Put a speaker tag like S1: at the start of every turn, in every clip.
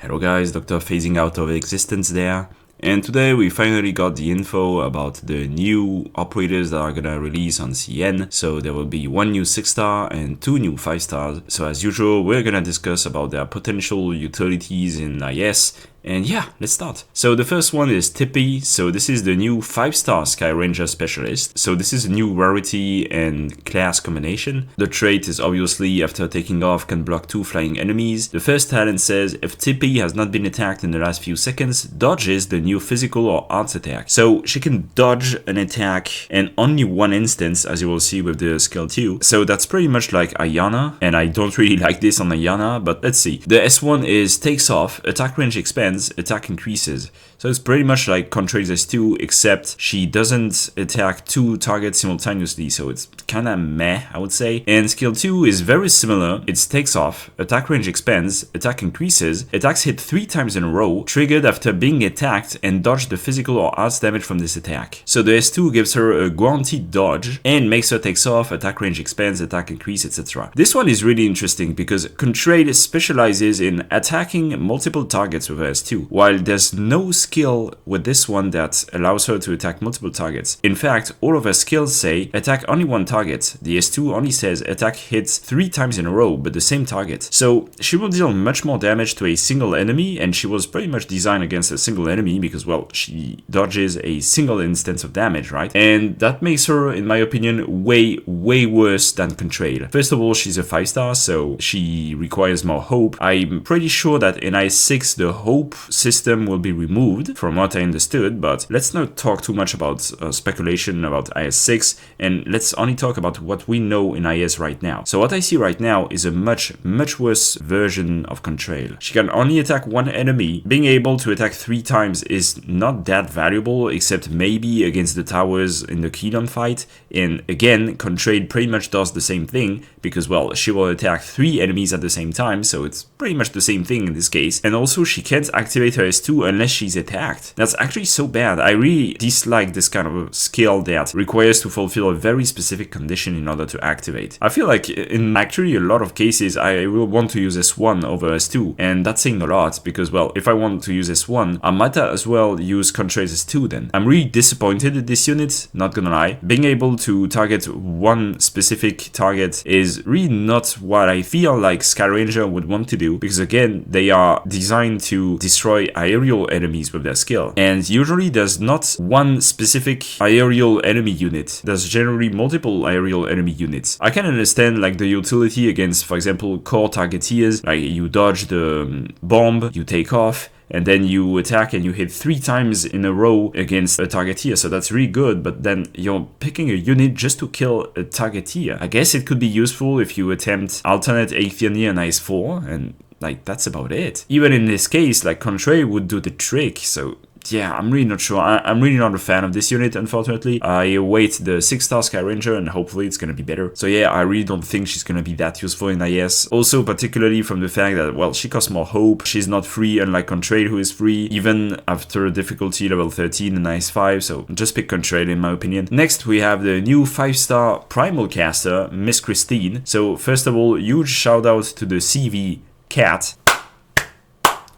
S1: Hello guys, Dr. phasing out of existence there. And today we finally got the info about the new operators that are gonna release on CN. So there will be one new 6-star and two new 5-stars. So as usual, we're gonna discuss about their potential utilities in IS. And yeah, let's start. So the first one is Tippi. So this is the new 5-star Sky Ranger specialist. So this is a new rarity and class combination. The trait is obviously after taking off can block 2 flying enemies. The first talent says if Tippi has not been attacked in the last few seconds, dodges the new physical or arts attack. So she can dodge an attack in only one instance, as you will see with the skill 2. So that's pretty much like Ayana, and I don't really like this on Ayana, but let's see. The S1 is takes off, attack range expands, attack increases. So it's pretty much like Contrail's S2, except she doesn't attack 2 targets simultaneously, so it's kinda meh, I would say. And skill 2 is very similar. It takes off, attack range expands, attack increases, attacks hit 3 times in a row, triggered after being attacked, and dodge the physical or arts damage from this attack. So the S2 gives her a guaranteed dodge, and makes her takes off, attack range expands, attack increase, etc. This one is really interesting, because Contrail specializes in attacking multiple targets with her S2, while there's no skill with this one that allows her to attack multiple targets. In fact, all of her skills say attack only one target. The S2 only says attack hits 3 times in a row, but the same target. So she will deal much more damage to a single enemy, and she was pretty much designed against a single enemy because, well, she dodges a single instance of damage, right? And that makes her, in my opinion, way worse than Contrail. First of all, she's a 5-star, so she requires more hope. I'm pretty sure that in IS-6, the hope system will be removed, from what I understood, but let's not talk too much about speculation about IS-6, and let's only talk about what we know in IS right now. So what I see right now is a much worse version of Contrail. She can only attack one enemy. Being able to attack 3 times is not that valuable, except maybe against the towers in the Keydon fight, and again, Contrail pretty much does the same thing, because, well, she will attack 3 enemies at the same time, so it's pretty much the same thing in this case, and also she can't activate her S2 unless she's attacked. That's actually so bad. I really dislike this kind of skill that requires to fulfill a very specific condition in order to activate. I feel like in actually a lot of cases I will want to use S1 over S2, and that's saying a lot because, well, if I want to use S1, I might as well use Contrail's S2 then. I'm really disappointed at this unit, not gonna lie. Being able to target one specific target is really not what I feel like Sky Ranger would want to do, because again, they are designed to destroy aerial enemies with their skill, and usually there's not one specific aerial enemy unit. There's generally multiple aerial enemy units. I can understand like the utility against, for example, core targeteers, like you dodge the bomb, you take off, and then you attack and you hit 3 times in a row against a targeteer, so that's really good, but then you're picking a unit just to kill a targeteer. I guess it could be useful if you attempt alternate Aethionia and IS-4, and like that's about it. Even in this case, like Contrail would do the trick, so yeah, I'm really not sure. I'm really not a fan of this unit, unfortunately. I await the 6-star Sky Ranger, and hopefully it's gonna be better. So yeah, I really don't think she's gonna be that useful in IS. Also, particularly from the fact that, well, she costs more hope. She's not free, unlike Contrail, who is free, even after difficulty level 13 in IS-5, so just pick Contrail in my opinion. Next, we have the new 5-star Primal Caster, Miss Christine. So first of all, huge shout out to the CV cat.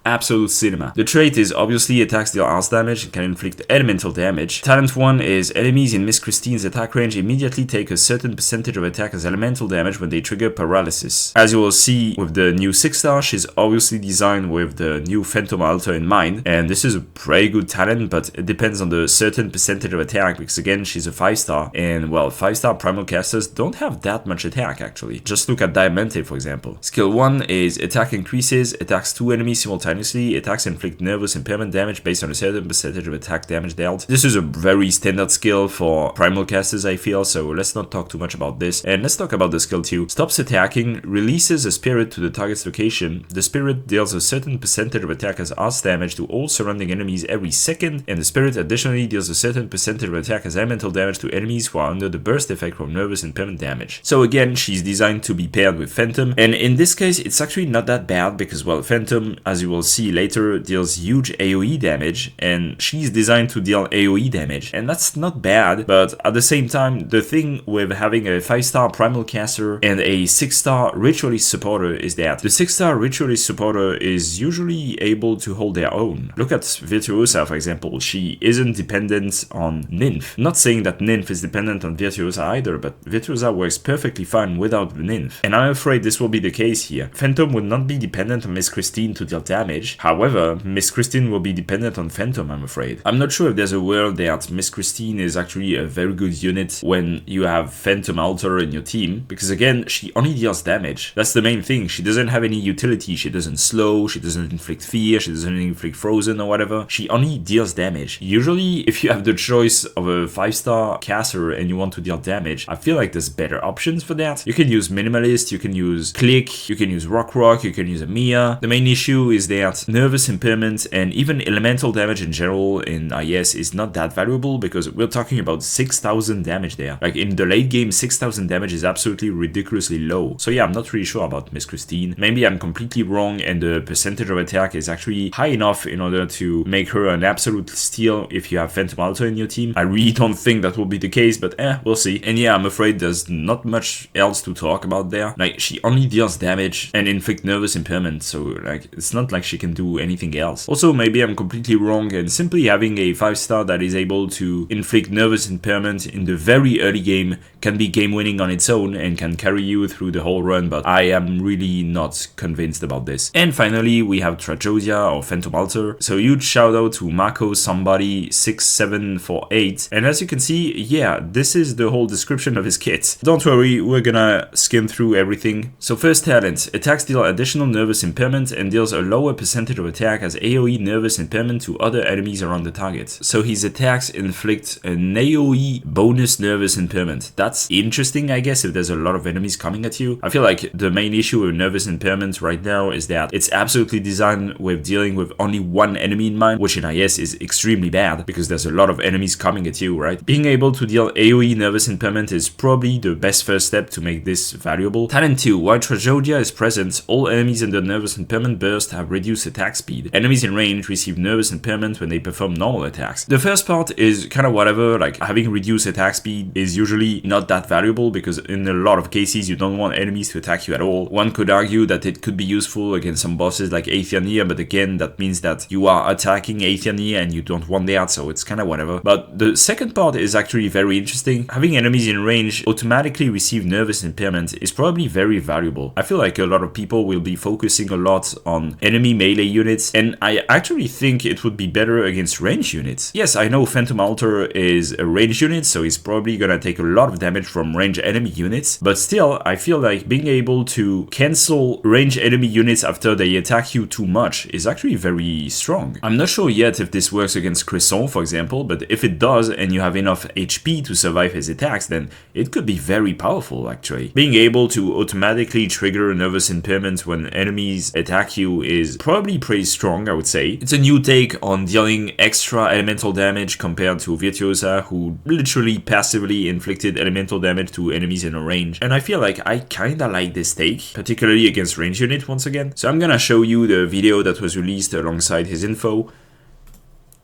S1: Absolute cinema. The trait is obviously attacks deal arts damage and can inflict elemental damage. Talent 1 is enemies in Miss Christine's attack range immediately take a certain percentage of attack as elemental damage when they trigger paralysis. As you will see with the new 6-star, she's obviously designed with the new Phantom Altar in mind, and this is a pretty good talent, but it depends on the certain percentage of attack, because again, she's a 5-star, and well, 5-star primal casters don't have that much attack actually. Just look at Diamante, for example. Skill 1 is attack increases, attacks 2 enemies simultaneously. Attacks inflict nervous impairment damage based on a certain percentage of attack damage dealt. This is a very standard skill for primal casters, I feel, so let's not talk too much about this. And let's talk about the skill 2. Stops attacking, releases a spirit to the target's location. The spirit deals a certain percentage of attack as arts damage to all surrounding enemies every second, and the spirit additionally deals a certain percentage of attack as elemental damage to enemies who are under the burst effect from nervous impairment damage. So again, she's designed to be paired with Phantom, and in this case, it's actually not that bad because, well, Phantom, as you will we'll see later, deals huge AoE damage, and she's designed to deal AoE damage, and that's not bad, but at the same time, the thing with having a 5-star Primal Caster and a 6-star Ritualist Supporter is that the 6-star Ritualist Supporter is usually able to hold their own. Look at Virtuosa, for example. She isn't dependent on Nymph. I'm not saying that Nymph is dependent on Virtuosa either, but Virtuosa works perfectly fine without Nymph, and I'm afraid this will be the case here. Phantom would not be dependent on Miss Christine to deal damage. However, Miss Christine will be dependent on Phantom, I'm afraid. I'm not sure if there's a world that Miss Christine is actually a very good unit when you have Phantom Altar in your team, because again, she only deals damage. That's the main thing. She doesn't have any utility. She doesn't slow, she doesn't inflict fear, she doesn't inflict frozen or whatever. She only deals damage. Usually, if you have the choice of a 5-star caster and you want to deal damage, I feel like there's better options for that. You can use Minimalist, you can use Click, you can use Rock, you can use Amiya. The main issue is that Nervous Impairment and even elemental damage in general in IS is not that valuable, because we're talking about 6,000 damage there. Like in the late game, 6,000 damage is absolutely ridiculously low. So yeah, I'm not really sure about Miss Christine. Maybe I'm completely wrong and the percentage of attack is actually high enough in order to make her an absolute steal if you have Phantom Altar in your team. I really don't think that will be the case, but we'll see. And yeah, I'm afraid there's not much else to talk about there. Like, she only deals damage and inflict nervous impairment, so like, it's not like she can do anything else. Also, maybe I'm completely wrong and simply having a 5-star that is able to inflict nervous impairment in the very early game can be game winning on its own and can carry you through the whole run, but I am really not convinced about this. And finally, we have Tragodia or Phantom Altar. So huge shout out to Mako somebody 6748, and as you can see, yeah, this is the whole description of his kit. Don't worry, we're gonna skim through everything. So first talent, attacks deal additional nervous impairment and deals a lower percentage of attack as AoE nervous impairment to other enemies around the target. So his attacks inflict an AoE bonus nervous impairment. That's interesting, I guess, if there's a lot of enemies coming at you. I feel like the main issue with nervous impairment right now is that it's absolutely designed with dealing with only one enemy in mind, which in IS is extremely bad because there's a lot of enemies coming at you, right? Being able to deal AoE nervous impairment is probably the best first step to make this valuable. Talent 2, while Tragodia is present, all enemies under nervous impairment burst have reduced attack speed. Enemies in range receive nervous impairment when they perform normal attacks. The first part is kind of whatever, like having reduced attack speed is usually not that valuable because in a lot of cases you don't want enemies to attack you at all. One could argue that it could be useful against some bosses like Aethernia, but again, that means that you are attacking Aethernia and you don't want that, so it's kind of whatever. But the second part is actually very interesting. Having enemies in range automatically receive nervous impairment is probably very valuable. I feel like a lot of people will be focusing a lot on enemy melee units, and I actually think it would be better against range units. Yes, I know Phantom Altar is a range unit, so he's probably gonna take a lot of damage from range enemy units, but still, I feel like being able to cancel range enemy units after they attack you too much is actually very strong. I'm not sure yet if this works against Crescent, for example, but if it does and you have enough HP to survive his attacks, then it could be very powerful actually. Being able to automatically trigger nervous impairment when enemies attack you is probably pretty strong, I would say. It's a new take on dealing extra elemental damage compared to Virtuosa, who literally passively inflicted elemental damage to enemies in a range. And I feel like I kinda like this take, particularly against range unit once again. So I'm gonna show you the video that was released alongside his info,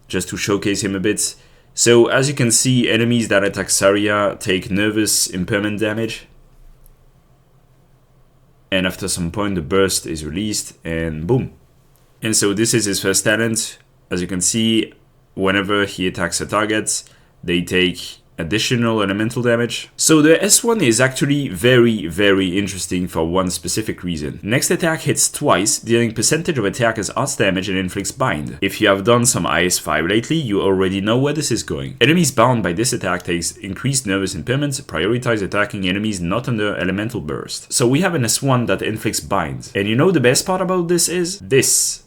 S1: just to showcase him a bit. So as you can see, enemies that attack Saria take nervous impairment damage. And after some point the burst is released and boom. And so this is his first talent. As you can see, whenever he attacks a target, they take additional elemental damage. So the S1 is actually very, very interesting for one specific reason. Next attack hits twice, dealing percentage of attack as odds damage and inflicts bind. If you have done some IS5 lately, you already know where this is going. Enemies bound by this attack takes increased nervous impairments, prioritize attacking enemies not under elemental burst. So we have an S1 that inflicts bind. And you know the best part about this is this.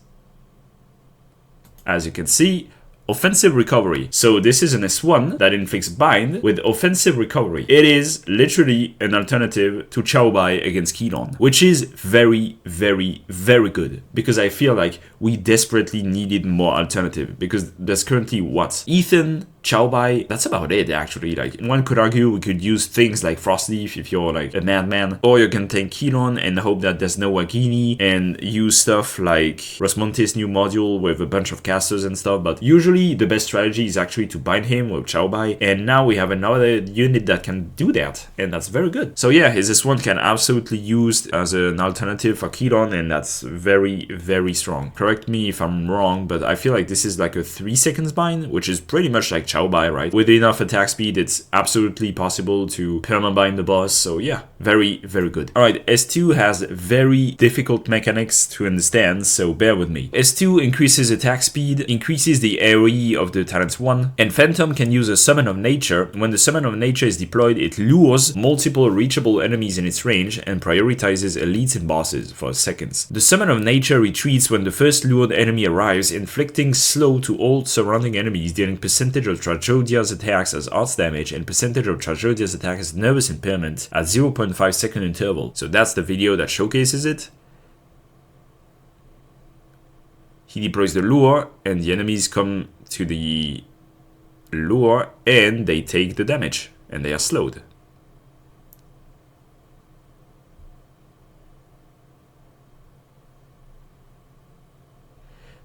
S1: As you can see, offensive recovery. So this is an S1 that inflicts bind with offensive recovery. It is literally an alternative to Chao Bai against Keylon, which is very, very, very good because I feel like we desperately needed more alternative because there's currently what? Ethan, Bai, that's about it actually. Like, one could argue we could use things like Frost Leaf if you're like a madman, or you can take Kilon and hope that there's no Agini and use stuff like Rosmonte's new module with a bunch of casters and stuff, but usually the best strategy is actually to bind him with Bai, and now we have another unit that can do that, and that's very good. So yeah, this one can absolutely use as an alternative for Kilon, and that's very, very strong. Correct me if I'm wrong, but I feel like this is like a 3 seconds bind, which is pretty much like Bai, right? With enough attack speed, it's absolutely possible to permabind the boss, so yeah, very, very good. Alright, S2 has very difficult mechanics to understand, so bear with me. S2 increases attack speed, increases the AoE of the Talent 1, and Phantom can use a Summon of Nature. When the Summon of Nature is deployed, it lures multiple reachable enemies in its range and prioritizes elites and bosses for seconds. The Summon of Nature retreats when the first lured enemy arrives, inflicting slow to all surrounding enemies, dealing percentage of Tragodia's attacks as arts damage and percentage of Tragodia's attack as nervous impairment at 0.5 second interval. So that's the video that showcases it. He deploys the lure and the enemies come to the lure and they take the damage and they are slowed.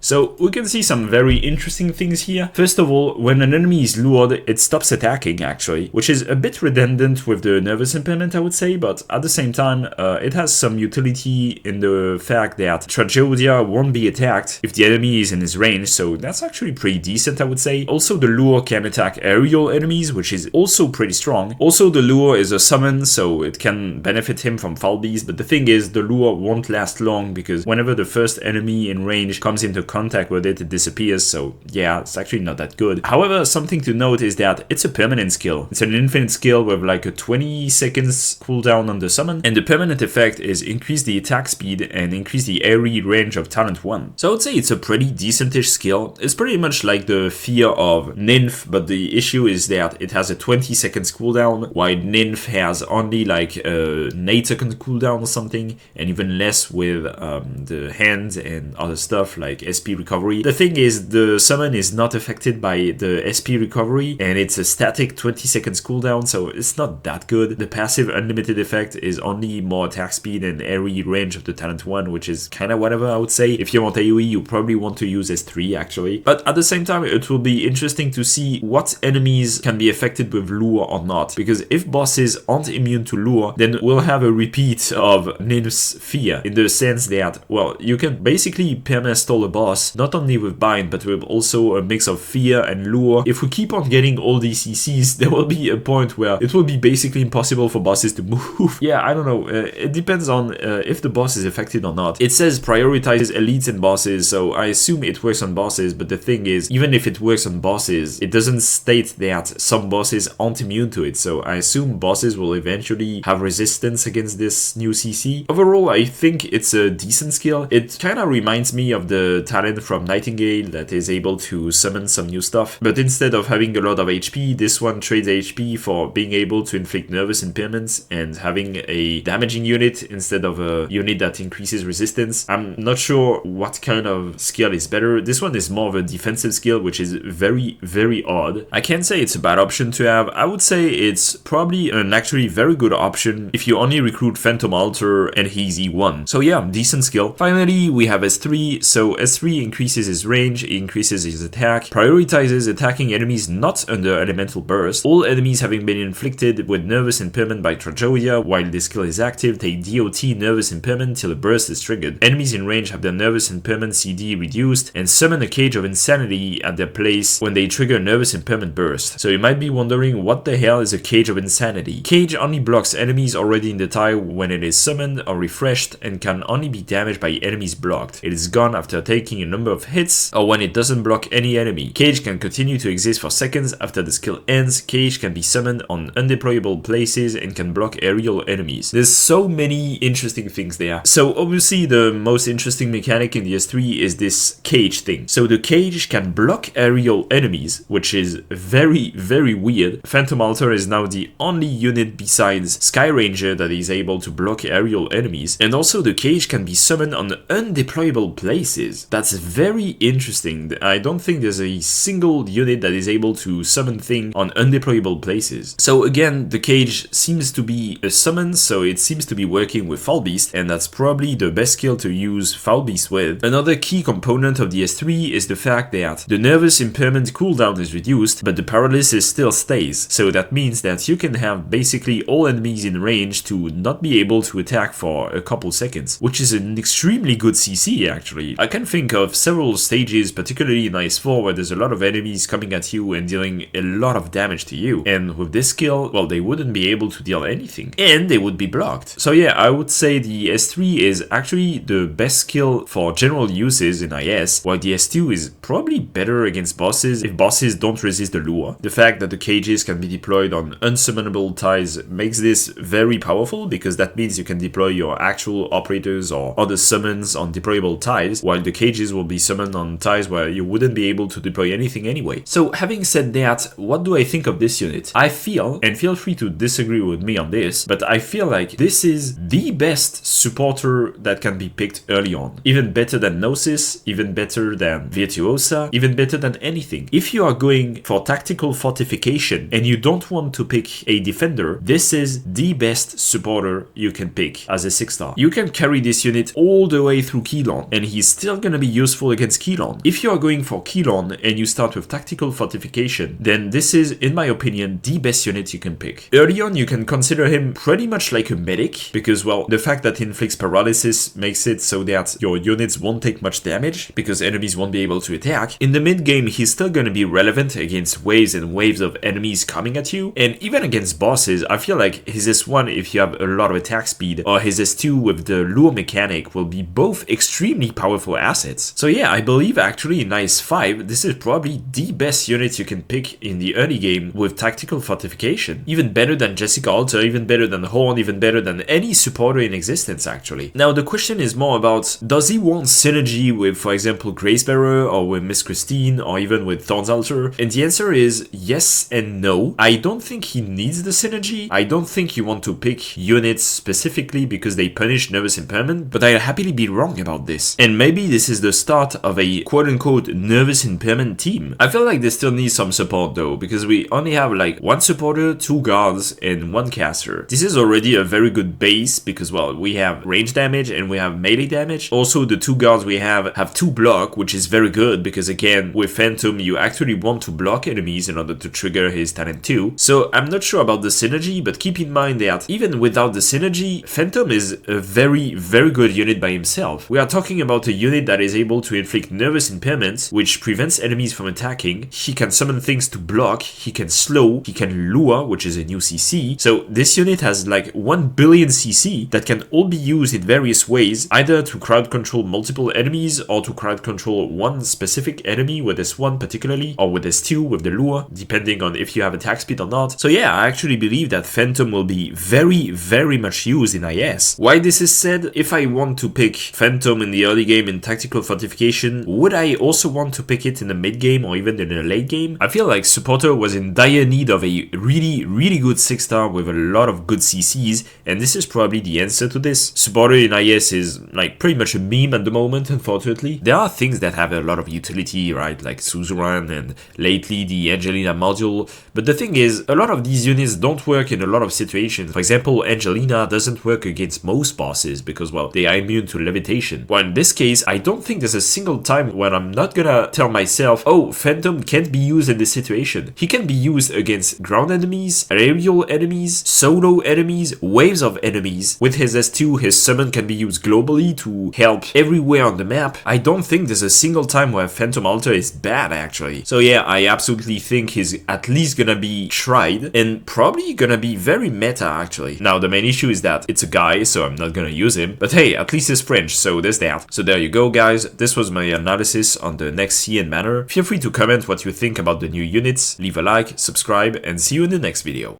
S1: So we can see some very interesting things here. First of all, when an enemy is lured, it stops attacking actually, which is a bit redundant with the nervous impairment, I would say, but at the same time, it has some utility in the fact that Tragodia won't be attacked if the enemy is in his range, so that's actually pretty decent, I would say. Also, the lure can attack aerial enemies, which is also pretty strong. Also, the lure is a summon, so it can benefit him from Falbies, but the thing is, the lure won't last long because whenever the first enemy in range comes into contact with it, it disappears, so yeah, it's actually not that good. However, something to note is that it's a permanent skill. It's an infinite skill with like a 20 seconds cooldown on the summon, and the permanent effect is increase the attack speed and increase the AoE range of Talent 1. So I would say it's a pretty decentish skill. It's pretty much like the Fear of Nymph, but the issue is that it has a 20 seconds cooldown, while Nymph has only like a 8 second cooldown or something, and even less with the hands and other stuff like SP recovery. The thing is, the summon is not affected by the SP recovery, and it's a static 20 seconds cooldown, so it's not that good. The passive unlimited effect is only more attack speed and AoE range of the Talent 1, which is kind of whatever, I would say. If you want AoE, you probably want to use S3 actually. But at the same time, it will be interesting to see what enemies can be affected with lure or not, because if bosses aren't immune to lure, then we'll have a repeat of Nymph's Fear, in the sense that, well, you can basically perma-stall a boss not only with bind but with also a mix of fear and lure. If we keep on getting all these CCs, there will be a point where it will be basically impossible for bosses to move. Yeah, I don't know, it depends on if the boss is affected or not. It says prioritizes elites and bosses, so I assume it works on bosses, but the thing is, even if it works on bosses, it doesn't state that some bosses aren't immune to it, so I assume bosses will eventually have resistance against this new CC. Overall, I think it's a decent skill. It kind of reminds me of the talent from Nightingale that is able to summon some new stuff, but instead of having a lot of HP, this one trades HP for being able to inflict nervous impairments and having a damaging unit instead of a unit that increases resistance. I'm not sure what kind of skill is better. This one is more of a defensive skill, which is very, very odd. I can't say it's a bad option to have. I would say it's probably an actually very good option if you only recruit Phantom Altar and he's E1. So yeah, decent skill. Finally, we have S3. So S3 increases his range, increases his attack, prioritizes attacking enemies not under elemental burst. All enemies having been inflicted with nervous impairment by Tragodia while this skill is active take DOT nervous impairment till a burst is triggered. Enemies in range have their nervous impairment CD reduced and summon a Cage of Insanity at their place when they trigger a nervous impairment burst. So you might be wondering, what the hell is a Cage of Insanity? Cage only blocks enemies already in the tile when it is summoned or refreshed and can only be damaged by enemies blocked. It is gone after taking a number of hits or when it doesn't block any enemy. Cage can continue to exist for seconds after the skill ends. Cage can be summoned on undeployable places and can block aerial enemies. There's so many interesting things there. So obviously the most interesting mechanic in the S3 is this Cage thing. So the Cage can block aerial enemies, which is very, very weird. Phantom Altar is now the only unit besides Sky Ranger that is able to block aerial enemies, and also the Cage can be summoned on undeployable places. That's very interesting. I don't think there's a single unit that is able to summon things on undeployable places. So again, the cage seems to be a summon, so it seems to be working with Foul Beast, and that's probably the best skill to use Foul Beast with. Another key component of the S3 is the fact that the nervous impairment cooldown is reduced, but the paralysis still stays. So that means that you can have basically all enemies in range to not be able to attack for a couple seconds, which is an extremely good CC actually. I can think of several stages, particularly in IS4, where there's a lot of enemies coming at you and dealing a lot of damage to you. And with this skill, well, they wouldn't be able to deal anything, and they would be blocked. So yeah, I would say the S3 is actually the best skill for general uses in IS, while the S2 is probably better against bosses if bosses don't resist the lure. The fact that the cages can be deployed on unsummonable tiles makes this very powerful, because that means you can deploy your actual operators or other summons on deployable tiles, while the cages will be summoned on tiles where you wouldn't be able to deploy anything anyway. So having said that, what do I think of this unit? I feel, and feel free to disagree with me on this, but I feel like this is the best supporter that can be picked early on. Even better than Gnosis, even better than Virtuosa, even better than anything. If you are going for tactical fortification and you don't want to pick a defender, this is the best supporter you can pick as a 6-star. You can carry this unit all the way through Keylon, and he's still gonna be useful against Keylon. If you are going for Keylon and you start with tactical fortification, then this is, in my opinion, the best unit you can pick. Early on, you can consider him pretty much like a medic, because, well, the fact that he inflicts paralysis makes it so that your units won't take much damage, because enemies won't be able to attack. In the mid-game, he's still gonna be relevant against waves and waves of enemies coming at you, and even against bosses, I feel like his S1, if you have a lot of attack speed, or his S2 with the lure mechanic, will be both extremely powerful assets. So yeah, I believe actually in IS5, this is probably the best unit you can pick in the early game with tactical fortification. Even better than Jessica Alter, even better than Horn, even better than any supporter in existence actually. Now the question is more about, does he want synergy with, for example, Gracebearer, or with Miss Christine, or even with Thorn's Altar? And the answer is yes and no. I don't think he needs the synergy. I don't think you want to pick units specifically because they punish nervous impairment, but I'll happily be wrong about this. And maybe this is the start of a quote-unquote nervous impairment team. I feel like they still need some support though, because we only have like one supporter, 2 guards, and 1 caster. This is already a very good base because, well, we have range damage and we have melee damage. Also, the 2 guards we have 2 block, which is very good because, again, with Phantom, you actually want to block enemies in order to trigger his talent 2. So I'm not sure about the synergy, but keep in mind that even without the synergy, Phantom is a very, very good unit by himself. We are talking about a unit that is able to inflict nervous impairments, which prevents enemies from attacking. He can summon things to block, he can slow, he can lure, which is a new CC. So this unit has like 1 billion CC that can all be used in various ways, either to crowd control multiple enemies or to crowd control one specific enemy with S1 particularly, or with S2 with the lure, depending on if you have attack speed or not. So yeah, I actually believe that Phantom will be very, very much used in IS. Why this is said, if I want to pick Phantom in the early game in tactical fortification, would I also want to pick it in the mid game or even in the late game? I feel like Supporter was in dire need of a really, really good 6-star with a lot of good CCs, and this is probably the answer to this. Supporter in IS is like pretty much a meme at the moment, unfortunately. There are things that have a lot of utility, right, like Suzerain and lately the Angelina module, but the thing is, a lot of these units don't work in a lot of situations. For example, Angelina doesn't work against most bosses because, well, they are immune to levitation. Well, in this case, I don't think there's a single time when I'm not gonna tell myself, oh, Phantom can't be used in this situation. He can be used against ground enemies, aerial enemies, solo enemies, waves of enemies. With his S2, his summon can be used globally to help everywhere on the map. I don't think there's a single time where Phantom Altar is bad, actually. So yeah, I absolutely think he's at least gonna be tried, and probably gonna be very meta, actually. Now, the main issue is that it's a guy, so I'm not gonna use him. But hey, at least he's French, so there's that. So there you go, guys. This was my analysis on the next CN Manor. Feel free to comment what you think about the new units, leave a like, subscribe, and see you in the next video.